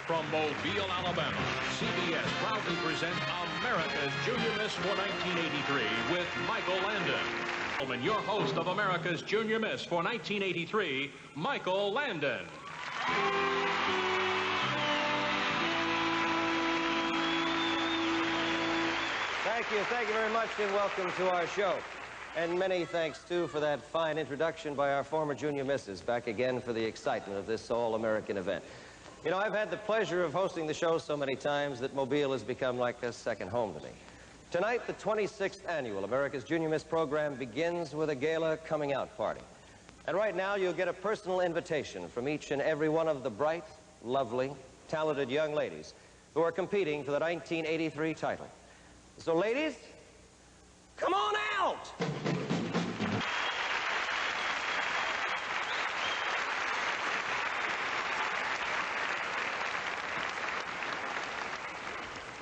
From Mobile, Alabama, CBS proudly presents America's Junior Miss for 1983 with Michael Landon. Your host of America's Junior Miss for 1983, Michael Landon. Thank you very much, and welcome to our show. And many thanks, too, for that fine introduction by our former junior misses, back again for the excitement of this all-American event. You know, I've had the pleasure of hosting the show so many times that Mobile has become like a second home to me. Tonight, the 26th annual America's Junior Miss program begins with a gala coming out party. And right now, you'll get a personal invitation from each and every one of the bright, lovely, talented young ladies who are competing for the 1983 title. So, ladies, come on out!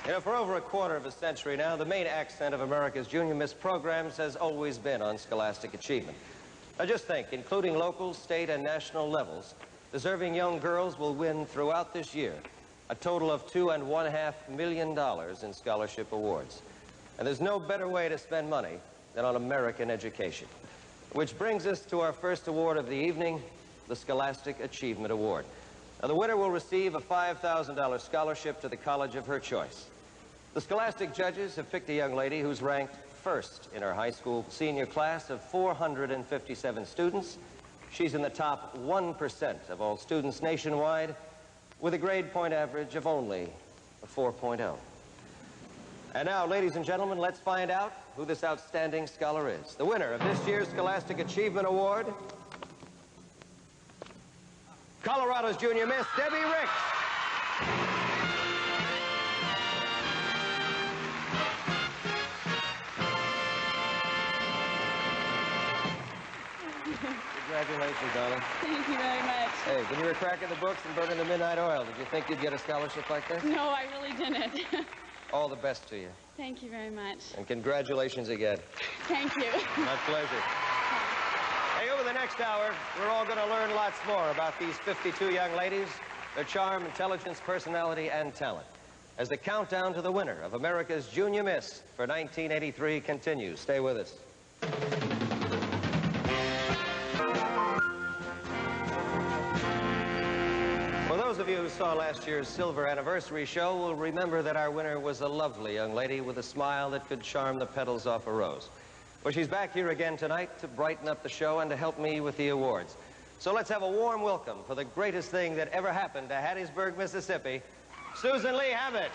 You know, for over a quarter of a century now, the main accent of America's Junior Miss programs has always been on scholastic achievement. Now just think, including local, state, and national levels, deserving young girls will win throughout this year a total of $2.5 million in scholarship awards. And there's no better way to spend money than on American education. Which brings us to our first award of the evening, the Scholastic Achievement Award. Now, the winner will receive a $5,000 scholarship to the college of her choice. The Scholastic judges have picked a young lady who's ranked first in her high school senior class of 457 students. She's in the top 1% of all students nationwide, with a grade point average of only a 4.0. And now, ladies and gentlemen, let's find out who this outstanding scholar is. The winner of this year's Scholastic Achievement Award, Colorado's Junior Miss, Debbie Ricks. Congratulations, Donna. Thank you very much. Hey, when you were cracking the books and burning the midnight oil, did you think you'd get a scholarship like this? No, I really didn't. All the best to you. Thank you very much. And congratulations again. Thank you. My pleasure. Hey, over the next hour, we're all going to learn lots more about these 52 young ladies, their charm, intelligence, personality, and talent, as the countdown to the winner of America's Junior Miss for 1983 continues. Stay with us. For those of you who saw last year's silver anniversary show will remember that our winner was a lovely young lady with a smile that could charm the petals off a rose. Well, she's back here again tonight to brighten up the show and to help me with the awards. So let's have a warm welcome for the greatest thing that ever happened to Hattiesburg, Mississippi, Susan Lee Hammett.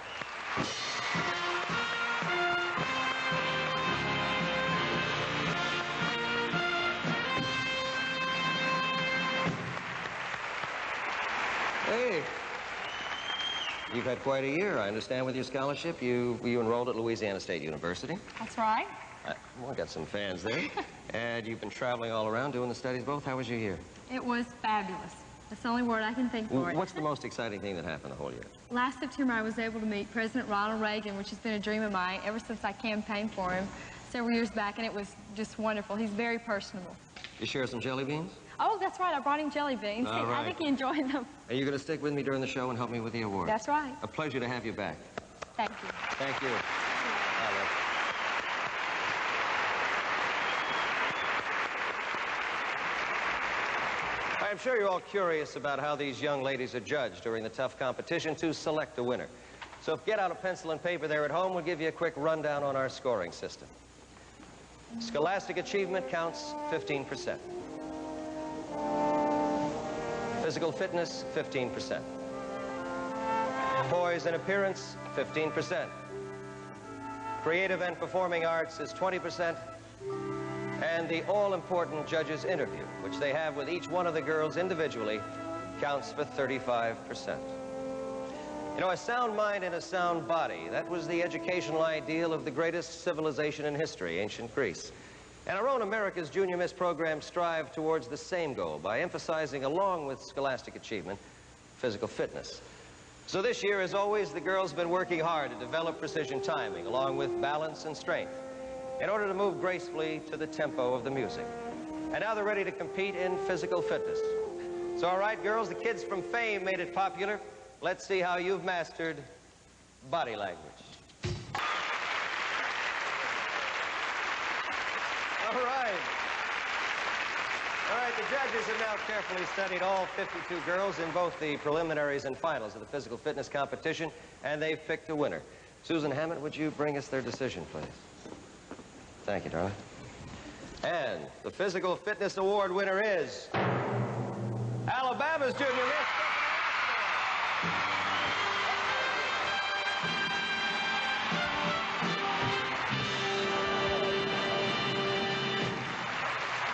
Hey, you've had quite a year, I understand, with your scholarship. You enrolled at Louisiana State University. That's right. Well, I got some fans there. And you've been traveling all around doing the studies both. How was your year? It was fabulous. That's the only word I can think for it. What's the most exciting thing that happened the whole year? Last September, I was able to meet President Ronald Reagan, which has been a dream of mine ever since I campaigned for him several years back, and it was just wonderful. He's very personable. You share some jelly beans? Oh, that's right. I brought him jelly beans. All right. I think he enjoyed them. Are you going to stick with me during the show and help me with the award? That's right. A pleasure to have you back. Thank you. Thank you. I'm sure you're all curious about how these young ladies are judged during the tough competition to select a winner. So if get out a pencil and paper there at home, we'll give you a quick rundown on our scoring system. Scholastic achievement counts 15%. Physical fitness, 15%. Poise and appearance, 15%. Creative and performing arts is 20%. And the all-important judges' interview, which they have with each one of the girls individually, counts for 35%. You know, a sound mind and a sound body, that was the educational ideal of the greatest civilization in history, ancient Greece. And our own America's Junior Miss program strive towards the same goal by emphasizing, along with scholastic achievement, physical fitness. So this year, as always, the girls have been working hard to develop precision timing, along with balance and strength, in order to move gracefully to the tempo of the music. And now they're ready to compete in physical fitness. So, all right, girls, the kids from Fame made it popular. let's see how you've mastered body language. All right. All right, the judges have now carefully studied all 52 girls in both the preliminaries and finals of the physical fitness competition, and they've picked a winner. Susan Hammond, would you bring us their decision, please? Thank you, darling. And the physical fitness award winner is Alabama's junior miss.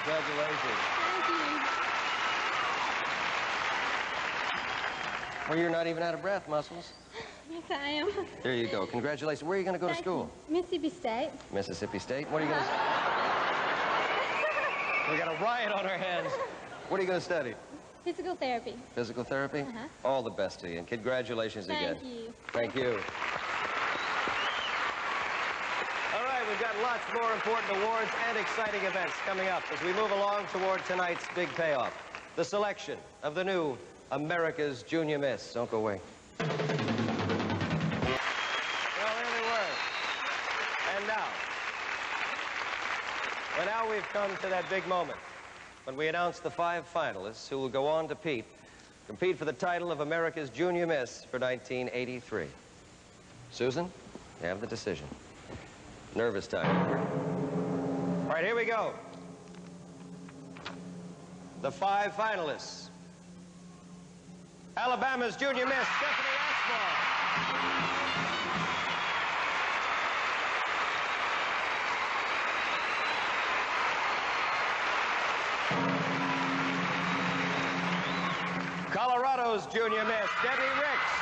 Congratulations. Thank you. Well, you're not even out of breath, Muscles. Yes, I am. There you go. Congratulations. Where are you going to go to school? Mississippi State. Mississippi State. What are you going to We got a riot on our hands. What are you going to study? Physical therapy. Physical therapy? Uh-huh. All the best to you, and congratulations again. Thank you. Thank you. All right, we've got lots more important awards and exciting events coming up as we move along toward tonight's big payoff, the selection of the new America's Junior Miss. Don't go away. Well, there we were. And now, well, now we've come to that big moment when we announce the 5 finalists who will go on to compete for the title of America's Junior Miss for 1983. Susan, you have the decision. Nervous time. All right, here we go. The 5 finalists. Alabama's Junior Miss, Stephanie Ashmore. Colorado's Junior Miss, Debbie Ricks.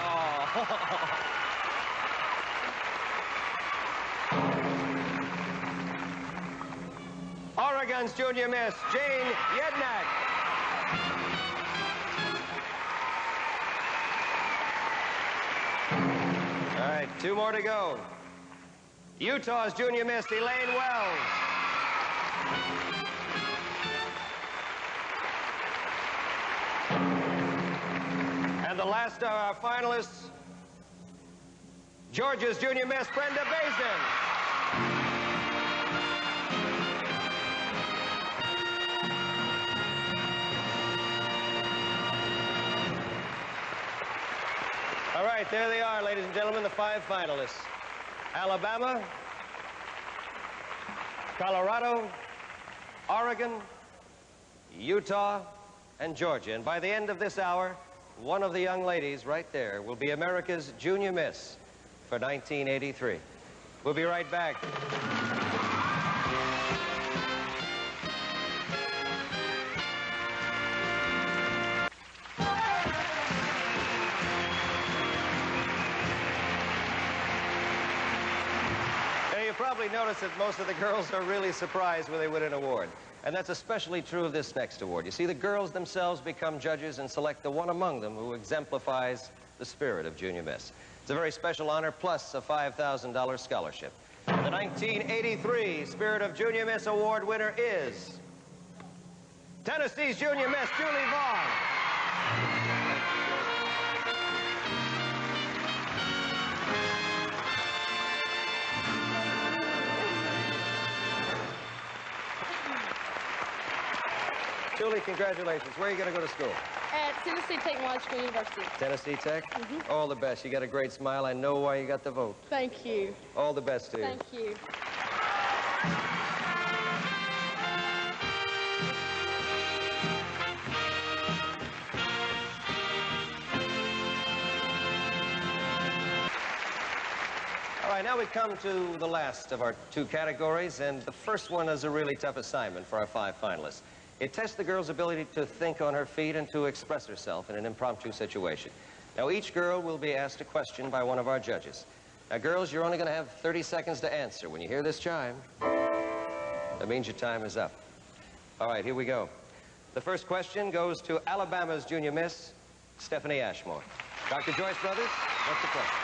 Oh. Oregon's Junior Miss, Jane Yednak. All right, 2 more to go. Utah's Junior Miss, Elaine Wells. And the last of our finalists, Georgia's Junior Miss, Brenda Bazin. All right, there they are, ladies and gentlemen, the 5 finalists. Alabama, Colorado, Oregon, Utah, and Georgia. And by the end of this hour, one of the young ladies right there will be America's Junior Miss for 1983. We'll be right back. You probably noticed that most of the girls are really surprised when they win an award. And that's especially true of this next award. You see, the girls themselves become judges and select the one among them who exemplifies the spirit of Junior Miss. It's a very special honor, plus a $5,000 scholarship. The 1983 Spirit of Junior Miss Award winner is Tennessee's Junior Miss, Julie Vaughn. Julie, congratulations. Where are you going to go to school? At Tennessee Technological University. Tennessee Tech? Mm-hmm. All the best. You got a great smile. I know why you got the vote. Thank you. All the best to you. Thank you. All right, now we come to the last of our 2 categories, and the first one is a really tough assignment for our 5 finalists. It tests the girl's ability to think on her feet and to express herself in an impromptu situation. Now, each girl will be asked a question by one of our judges. Now, girls, you're only going to have 30 seconds to answer. When you hear this chime, that means your time is up. All right, here we go. The first question goes to Alabama's Junior Miss, Stephanie Ashmore. Dr. Joyce Brothers, what's the question?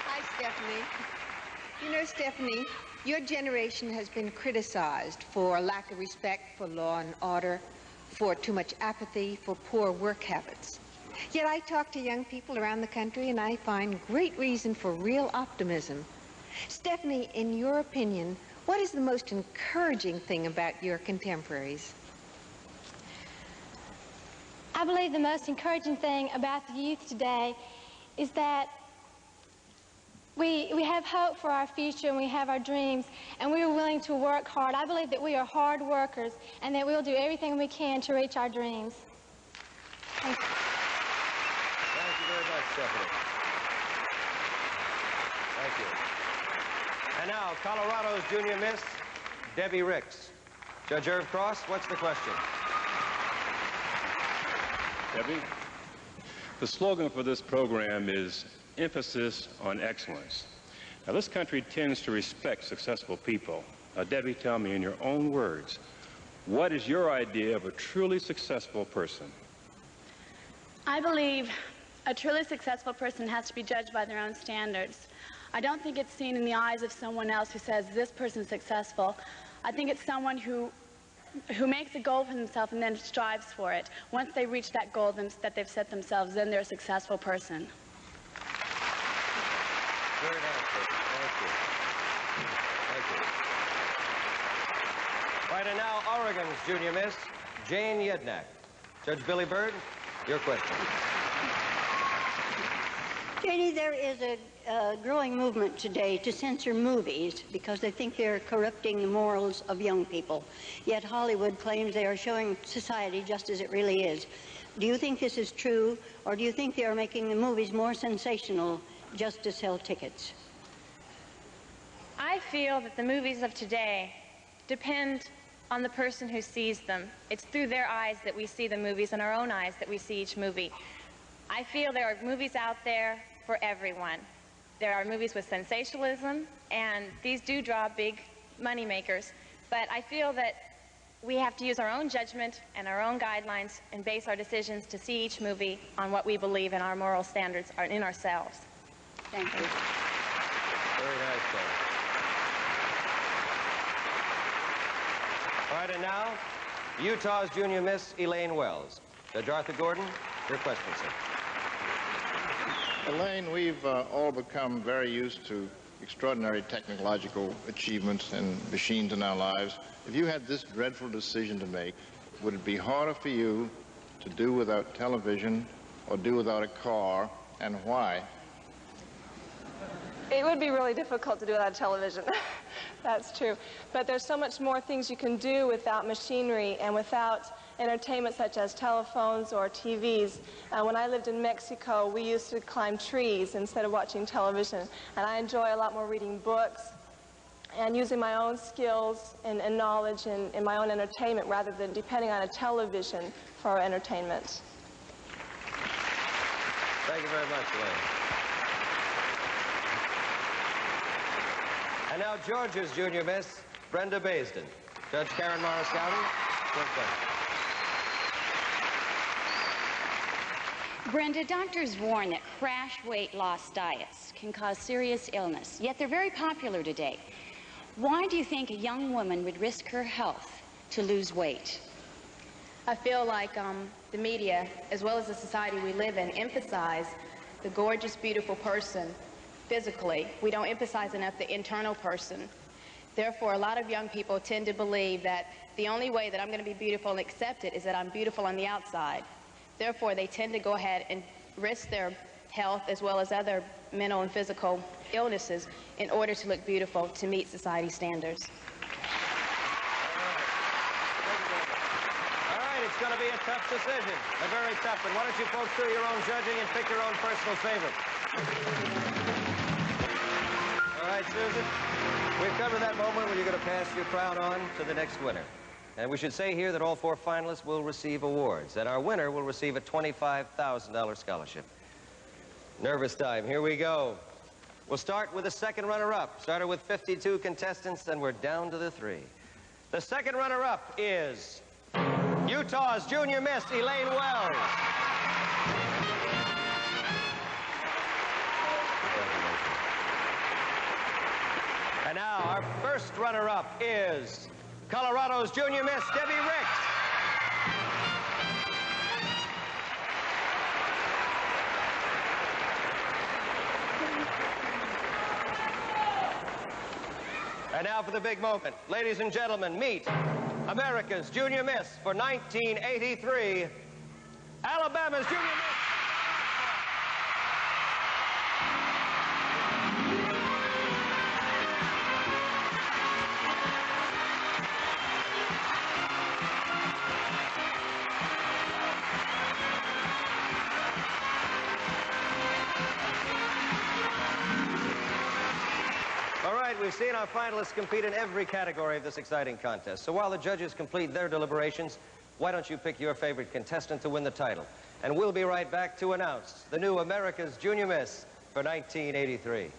Hi, Stephanie. You know, Stephanie, your generation has been criticized for lack of respect for law and order, for too much apathy, for poor work habits. Yet I talk to young people around the country and I find great reason for real optimism. Stephanie, in your opinion, what is the most encouraging thing about your contemporaries? I believe the most encouraging thing about the youth today is that we have hope for our future and we have our dreams and we are willing to work hard. I believe that we are hard workers and that we'll do everything we can to reach our dreams. Thank you. Thank you very much, Stephanie. Thank you. And now, Colorado's Junior Miss, Debbie Ricks. Judge Irv Cross, what's the question? Debbie, the slogan for this program is emphasis on excellence. Now, this country tends to respect successful people. Now, Debbie, tell me in your own words, what is your idea of a truly successful person? I believe a truly successful person has to be judged by their own standards. I don't think it's seen in the eyes of someone else who says this person's successful. I think it's someone who makes a goal for themselves and then strives for it. Once they reach that goal that they've set themselves, then they're a successful person. Very nice. Thank you. Thank you. Right, and now Oregon's Junior Miss, Jane Yednak. Judge Billy Bird, your question. Janie, there is a growing movement today to censor movies because they think they're corrupting the morals of young people. Yet Hollywood claims they are showing society just as it really is. Do you think this is true, or do you think they are making the movies more sensational just to sell tickets? I feel that the movies of today depend on the person who sees them. It's through their eyes that we see the movies and our own eyes that we see each movie. I feel there are movies out there for everyone. There are movies with sensationalism, and these do draw big money makers. But I feel that we have to use our own judgment and our own guidelines and base our decisions to see each movie on what we believe in our moral standards are in ourselves. Thank you. Very nice, Jane. All right, and now, Utah's Junior Miss, Elaine Wells. Judge Arthur Gordon, your question, sir. Elaine, we've all become very used to extraordinary technological achievements and machines in our lives. If you had this dreadful decision to make, would it be harder for you to do without television or do without a car, and why? It would be really difficult to do without television. That's true. But there's so much more things you can do without machinery and without entertainment such as telephones or TVs. When I lived in Mexico, we used to climb trees instead of watching television. And I enjoy a lot more reading books and using my own skills and knowledge in my own entertainment rather than depending on a television for our entertainment. Thank you very much, Elaine. And now Georgia's Junior Miss, Brenda Baisden. Judge Karen Morris-Gowdy, your question. Brenda, doctors warn that crash weight loss diets can cause serious illness, yet they're very popular today. Why do you think a young woman would risk her health to lose weight? I feel like the media, as well as the society we live in, emphasize the gorgeous, beautiful person physically. We don't emphasize enough the internal person. Therefore, a lot of young people tend to believe that the only way that I'm going to be beautiful and accepted is that I'm beautiful on the outside. Therefore, they tend to go ahead and risk their health as well as other mental and physical illnesses in order to look beautiful to meet society standards. All right, it's going to be a tough decision, a very tough one. Why don't you folks do your own judging and pick your own personal favorite? All right, Susan, we've come to that moment when you're going to pass your crown on to the next winner. And we should say here that all 4 finalists will receive awards, and our winner will receive a $25,000 scholarship. Nervous time. Here we go. We'll start with the second runner-up. Started with 52 contestants, and we're down to the 3. The second runner-up is Utah's Junior Miss, Elaine Wells. And now our first runner-up is Colorado's Junior Miss, Debbie Ricks. And now for the big moment. Ladies and gentlemen, meet America's Junior Miss for 1983, Alabama's Junior Miss. All right, we've seen our finalists compete in every category of this exciting contest. So while the judges complete their deliberations, why don't you pick your favorite contestant to win the title? And we'll be right back to announce the new America's Junior Miss for 1983.